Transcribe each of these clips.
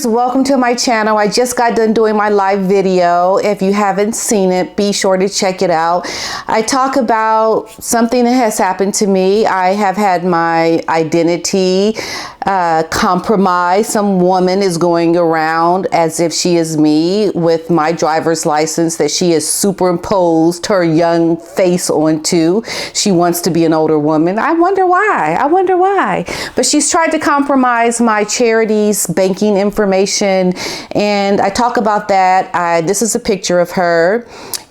viewers, welcome to my channel. I just got done doing my live video. If you haven't seen it, be sure to check it out. I talk about something that has happened to me. I have had my identity compromised. Some woman is going around as if she is me with my driver's license that she has superimposed her young face onto. She wants to be an older woman. I wonder why. But she's tried to compromise my charity's banking information, and I talk about that. This is a picture of her.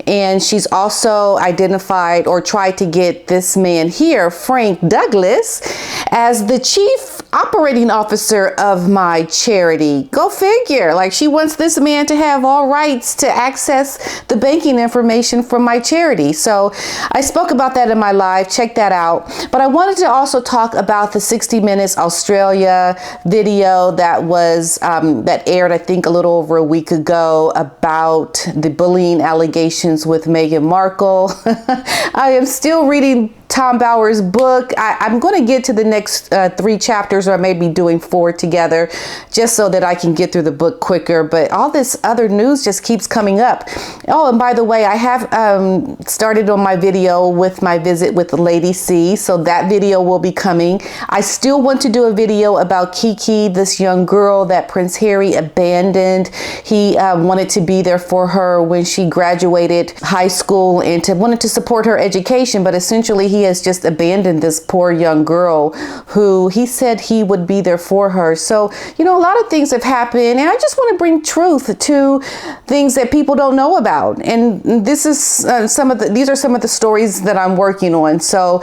And she's also identified or tried to get this man here, Frank Douglas, as the chief operating officer of my charity. Go figure. Like, she wants this man to have all rights to access the banking information from my charity. So I spoke about that in my live. Check that out. But I wanted to also talk about the 60 Minutes Australia video that was that aired, I think, a little over a week ago about the bullying allegations with Meghan Markle. I am still reading Tom Bower's book. I'm going to get to the next 3 chapters, or I may be doing 4 together, just so that I can get through the book quicker. But all this other news just keeps coming up. Oh, and by the way, I have started on my video with my visit with Lady C, so that video will be coming. I still want to do a video about Kiki, this young girl that Prince Harry abandoned. He wanted to be there for her when she graduated high school and wanted to support her education, but essentially he has just abandoned this poor young girl who he said he would be there for her. So, you know, a lot of things have happened, and I just want to bring truth to things that people don't know about. And this is these are some of the stories that I'm working on. So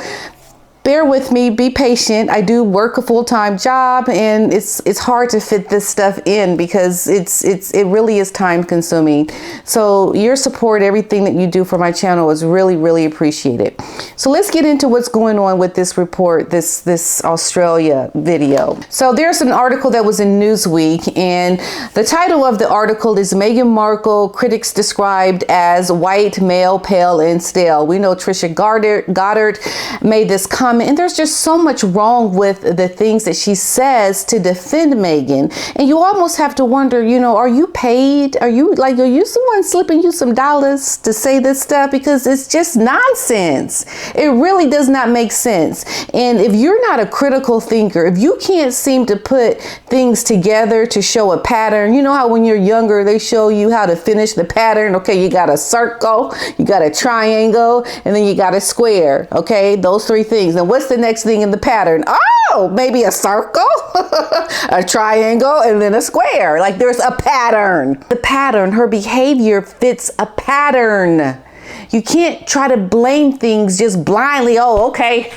bear with me, be patient. I do work a full-time job, and it's hard to fit this stuff in because it really is time consuming. So your support, everything that you do for my channel is really, really appreciated. So let's get into what's going on with this report, this Australia video. So there's an article that was in Newsweek, and the title of the article is Meghan Markle critics described as white, male, pale, and stale. We know Trisha Goddard made this comment, and there's just so much wrong with the things that she says to defend Meghan. And you almost have to wonder, you know, are you paid? Are you someone slipping you some dollars to say this stuff? Because it's just nonsense. It really does not make sense. And if you're not a critical thinker, if you can't seem to put things together to show a pattern, you know how when you're younger, they show you how to finish the pattern. Okay, you got a circle, you got a triangle, and then you got a square. Okay, those 3 things. And what's the next thing in the pattern? Oh, maybe a circle, a triangle, and then a square. Like, there's a pattern. The pattern, her behavior fits a pattern. You can't try to blame things just blindly. Oh, okay,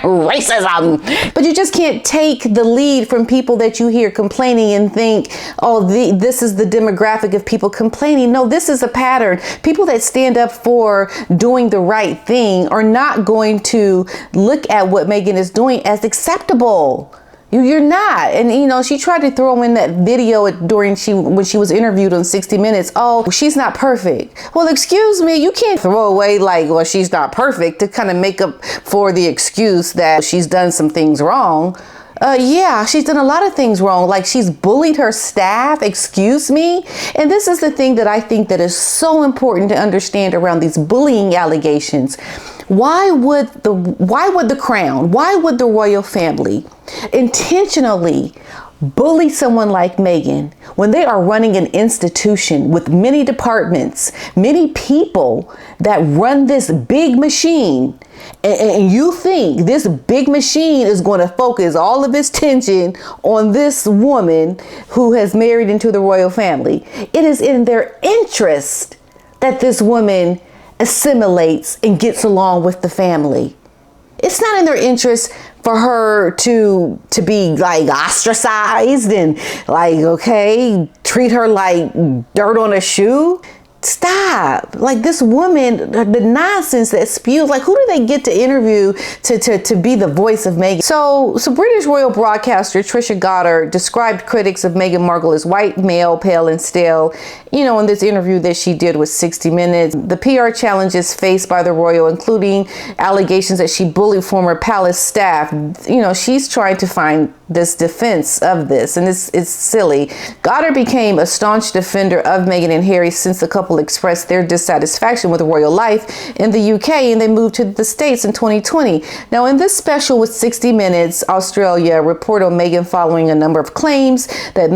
racism. But you just can't take the lead from people that you hear complaining and think, oh, this is the demographic of people complaining. No, this is a pattern. People that stand up for doing the right thing are not going to look at what Meghan is doing as acceptable. You're not. And, you know, she tried to throw in that video when she was interviewed on 60 Minutes. Oh, she's not perfect. Well, excuse me, you can't throw away like, well, she's not perfect to kind of make up for the excuse that she's done some things wrong. Yeah, she's done a lot of things wrong. Like, she's bullied her staff, excuse me. And this is the thing that I think that is so important to understand around these bullying allegations. Why would the crown, why would the royal family intentionally bully someone like Meghan when they are running an institution with many departments, many people that run this big machine? And you think this big machine is going to focus all of its tension on this woman who has married into the royal family? It is in their interest that this woman assimilates and gets along with the family. It's not in their interest for her to be like ostracized and like, okay, treat her like dirt on a shoe. Stop. Like, this woman, the nonsense that spews, like, who do they get to interview to be the voice of Meghan? So British royal broadcaster Trisha Goddard described critics of Meghan Markle as white, male, pale, and stale, in this interview that she did with 60 Minutes. The PR challenges faced by the royal, including allegations that she bullied former palace staff. She's trying to find this defense of this, and it's silly. Goddard became a staunch defender of Meghan and Harry since the couple expressed their dissatisfaction with royal life in the UK, and they moved to the States in 2020. Now, in this special with 60 Minutes Australia, report on Meghan following a number of claims that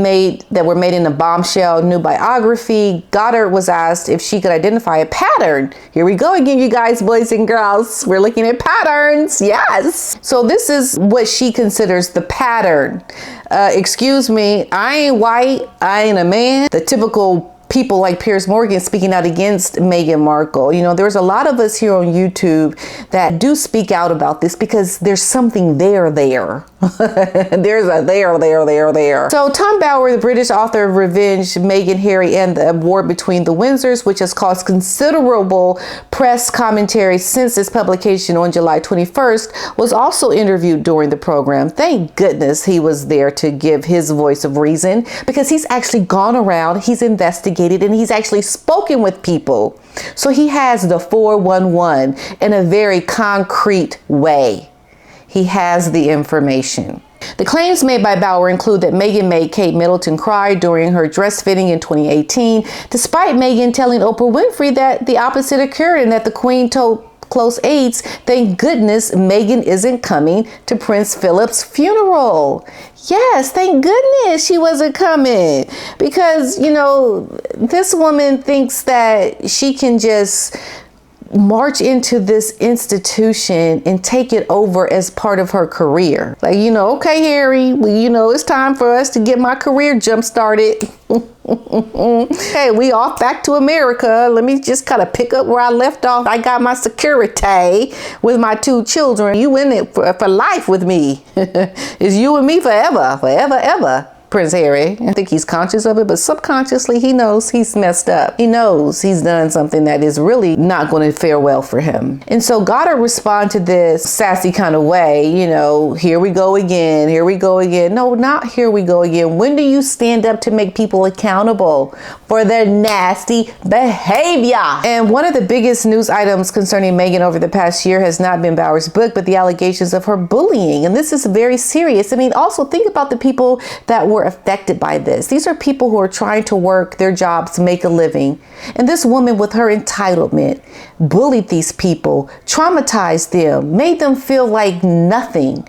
were made in a bombshell new biography, Goddard was asked if she could identify a pattern. Here we go again, you guys, boys and girls. We're looking at patterns. Yes. So this is what she considers the pattern. Excuse me, I ain't white, I ain't a man. The typical people like Piers Morgan speaking out against Meghan Markle. There's a lot of us here on YouTube that do speak out about this because there's something there. There's a there. So Tom Bower, the British author of Revenge, Meghan, Harry, and the War Between the Windsors, which has caused considerable press commentary since its publication on July 21st, was also interviewed during the program. Thank goodness he was there to give his voice of reason, because he's actually gone around, he's investigated, and he's actually spoken with people. So he has the 411 in a very concrete way. He has the information. The claims made by Bower include that Meghan made Kate Middleton cry during her dress fitting in 2018, despite Meghan telling Oprah Winfrey that the opposite occurred and that the Queen told close aides, thank goodness Meghan isn't coming to Prince Philip's funeral. Yes, thank goodness she wasn't coming, because, this woman thinks that she can just march into this institution and take it over as part of her career. Like, okay, Harry, well, it's time for us to get my career jump started. Hey, we off back to America. Let me just kind of pick up where I left off. I got my security with my 2 children. You in it for life with me. It's you and me forever, ever. Prince Harry. I think he's conscious of it, but subconsciously he knows he's messed up. He knows he's done something that is really not going to fare well for him. And so Goddard responded to this sassy kind of way, here we go again. No, not here we go again. When do you stand up to make people accountable for their nasty behavior? And one of the biggest news items concerning Meghan over the past year has not been Bower's book, but the allegations of her bullying. And this is very serious. Also think about the people that were affected by this. These are people who are trying to work their jobs, make a living. And this woman, with her entitlement, bullied these people, traumatized them, made them feel like nothing,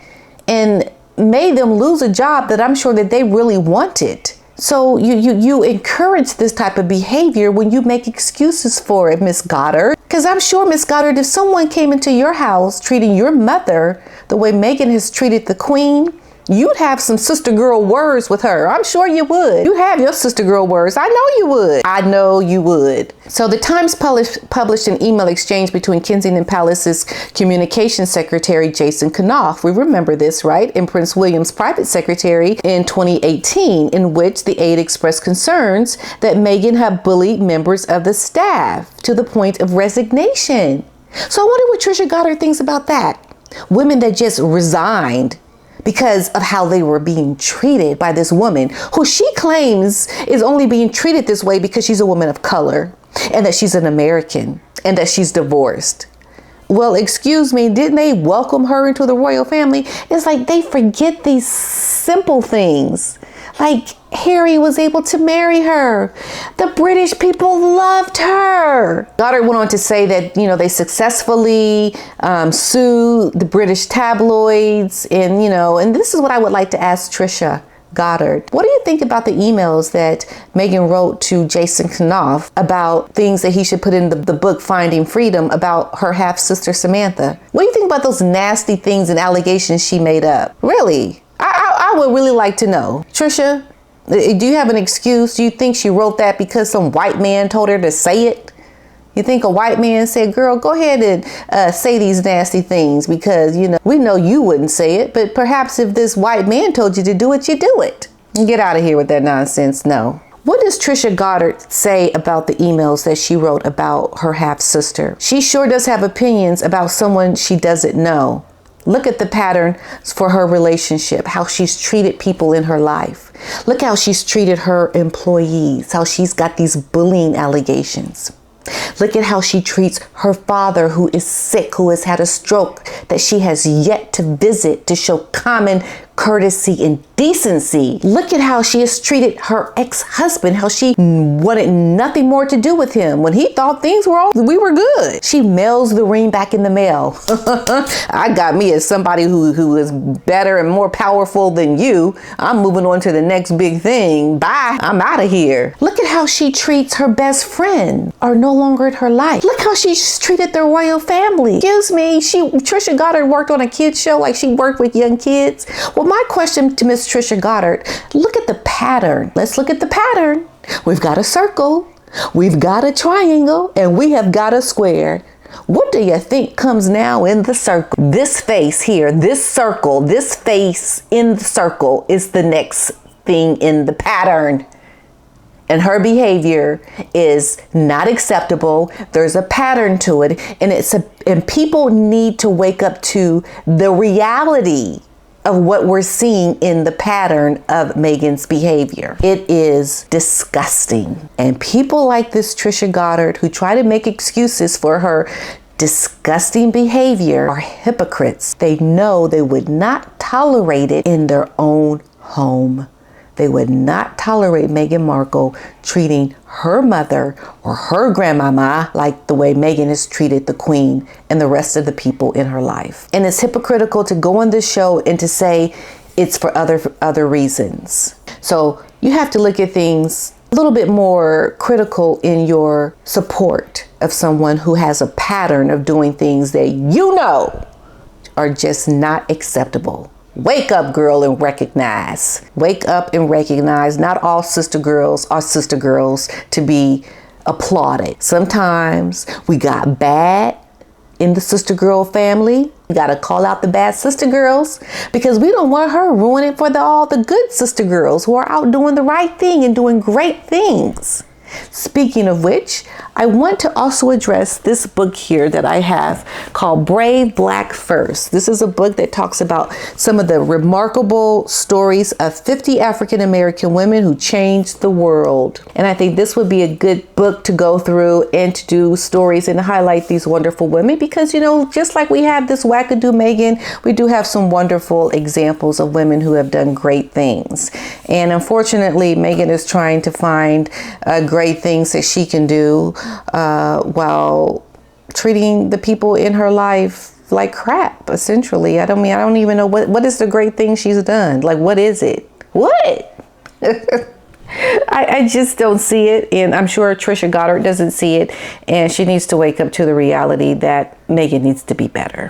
and made them lose a job that I'm sure that they really wanted. So you encourage this type of behavior when you make excuses for it, Miss Goddard. Because I'm sure, Miss Goddard, if someone came into your house treating your mother the way Meghan has treated the Queen, you'd have some sister girl words with her. I'm sure you would. You have your sister girl words. I know you would. So the Times published an email exchange between Kensington Palace's communications secretary, Jason Knopf. We remember this, right? And Prince William's private secretary in 2018, in which the aide expressed concerns that Meghan had bullied members of the staff to the point of resignation. So I wonder what Trisha Goddard thinks about that. Women that just resigned because of how they were being treated by this woman who she claims is only being treated this way because she's a woman of color and that she's an American and that she's divorced. Well, excuse me, didn't they welcome her into the royal family? It's like they forget these simple things. Like, Harry was able to marry her. The British people loved her. Goddard went on to say that, they successfully sued the British tabloids. And this is what I would like to ask Trisha Goddard. What do you think about the emails that Meghan wrote to Jason Knopf about things that he should put in the book Finding Freedom about her half-sister Samantha? What do you think about those nasty things and allegations she made up? Really? I would really like to know. Trisha, do you have an excuse? Do you think she wrote that because some white man told her to say it? You think a white man said, girl, go ahead and say these nasty things because, we know you wouldn't say it. But perhaps if this white man told you to do it, you do it. Get out of here with that nonsense. No. What does Trisha Goddard say about the emails that she wrote about her half-sister? She sure does have opinions about someone she doesn't know. Look at the pattern for her relationship, how she's treated people in her life. Look how she's treated her employees, how she's got these bullying allegations. Look at how she treats her father, who is sick, who has had a stroke, that she has yet to visit to show common courtesy and decency. Look at how she has treated her ex-husband, how she wanted nothing more to do with him. When he thought things were all, we were good. She mails the ring back in the mail. I got me as somebody who is better and more powerful than you. I'm moving on to the next big thing. Bye. I'm out of here. Look at how she treats her best friend, are no longer in her life. Look how she's treated the royal family. Excuse me, Trisha Goddard worked on a kids show like she worked with young kids. Well, my question to Miss Trisha Goddard, look at the pattern. Let's look at the pattern. We've got a circle, we've got a triangle, and we have got a square. What do you think comes now in the circle? This face here, this circle, this face in the circle is the next thing in the pattern. And her behavior is not acceptable. There's a pattern to it, and people need to wake up to the reality of what we're seeing in the pattern of Meghan's behavior. It is disgusting. And people like this Trisha Goddard, who try to make excuses for her disgusting behavior, are hypocrites. They know they would not tolerate it in their own home. They would not tolerate Meghan Markle treating her mother or her grandmama like the way Meghan has treated the Queen and the rest of the people in her life. And it's hypocritical to go on this show and to say it's for other reasons. So you have to look at things a little bit more critical in your support of someone who has a pattern of doing things that you know are just not acceptable. Wake up, girl, and recognize. Wake up and recognize not all sister girls are sister girls to be applauded. Sometimes we got bad in the sister girl family. We got to call out the bad sister girls because we don't want her ruining it for all the good sister girls who are out doing the right thing and doing great things. Speaking of which, I want to also address this book here that I have called Brave Black First. This is a book that talks about some of the remarkable stories of 50 African American women who changed the world. And I think this would be a good book to go through and to do stories and highlight these wonderful women because, you know, just like we have this wackadoo Meghan, we do have some wonderful examples of women who have done great things. And unfortunately, Meghan is trying to find great things that she can do while treating the people in her life like crap, essentially. I don't even know what is the great thing she's done. Like, what is it? What? I just don't see it. And I'm sure Trisha Goddard doesn't see it. And she needs to wake up to the reality that Meghan needs to be better.